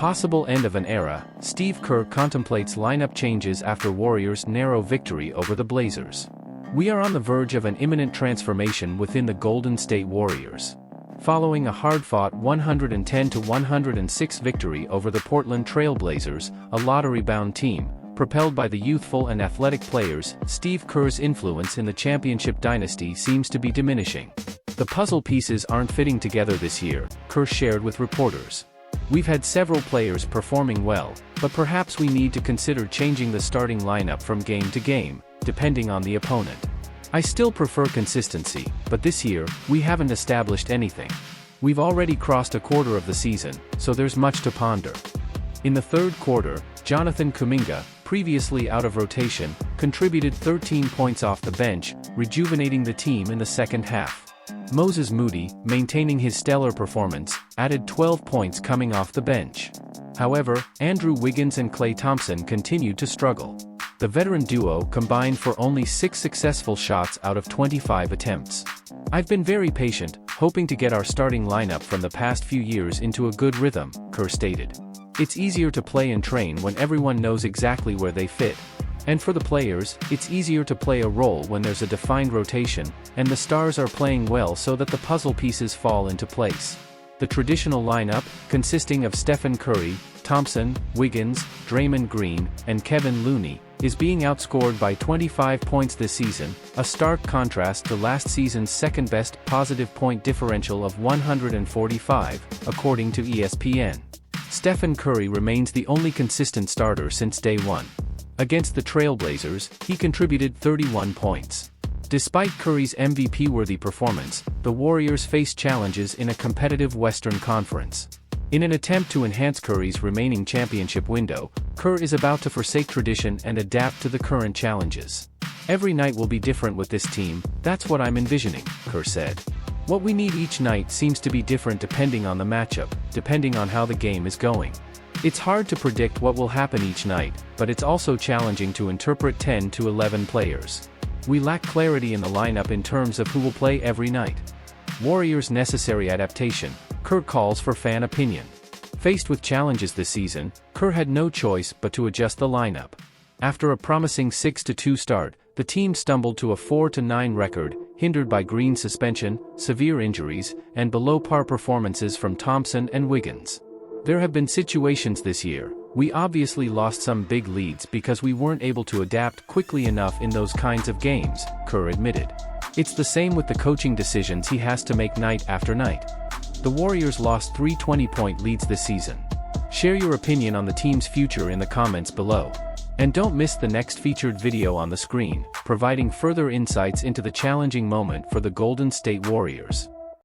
possible end of an era, Steve Kerr contemplates lineup changes after Warriors' narrow victory over the Blazers. We are on the verge of an imminent transformation within the Golden State Warriors. Following a hard-fought 110-106 victory over the Portland Trail Blazers, a lottery-bound team, propelled by the youthful and athletic players, Steve Kerr's influence in the championship dynasty seems to be diminishing. The puzzle pieces aren't fitting together this year, Kerr shared with reporters. We've had several players performing well, but perhaps we need to consider changing the starting lineup from game to game, depending on the opponent. I still prefer consistency, but this year, we haven't established anything. We've already crossed a quarter of the season, so there's much to ponder. In the third quarter, Jonathan Kuminga, previously out of rotation, contributed 13 points off the bench, rejuvenating the team in the second half. Moses Moody, maintaining his stellar performance, added 12 points coming off the bench. However, Andrew Wiggins and Klay Thompson continued to struggle. The veteran duo combined for only 6 successful shots out of 25 attempts. I've been very patient, hoping to get our starting lineup from the past few years into a good rhythm, Kerr stated. It's easier to play and train when everyone knows exactly where they fit. And for the players, it's easier to play a role when there's a defined rotation, and the stars are playing well so that the puzzle pieces fall into place. The traditional lineup, consisting of Stephen Curry, Thompson, Wiggins, Draymond Green, and Kevin Looney, is being outscored by 25 points this season, a stark contrast to last season's second-best positive point differential of 145, according to ESPN. Stephen Curry remains the only consistent starter since day one. Against the Trailblazers, he contributed 31 points. Despite Curry's MVP-worthy performance, the Warriors face challenges in a competitive Western Conference. In an attempt to enhance Curry's remaining championship window, Kerr is about to forsake tradition and adapt to the current challenges. Every night will be different with this team, that's what I'm envisioning, Kerr said. What we need each night seems to be different depending on the matchup, depending on how the game is going. It's hard to predict what will happen each night, but it's also challenging to interpret 10 to 11 players. We lack clarity in the lineup in terms of who will play every night. Warriors' necessary adaptation, Kerr calls for fan opinion. Faced with challenges this season, Kerr had no choice but to adjust the lineup. After a promising 6-2 start, the team stumbled to a 4-9 record, hindered by Green's suspension, severe injuries, and below-par performances from Thompson and Wiggins. There have been situations this year. We obviously lost some big leads because we weren't able to adapt quickly enough in those kinds of games, Kerr admitted. It's the same with the coaching decisions he has to make night after night. The Warriors lost 3 20-point leads this season. Share your opinion on the team's future in the comments below. And don't miss the next featured video on the screen, providing further insights into the challenging moment for the Golden State Warriors.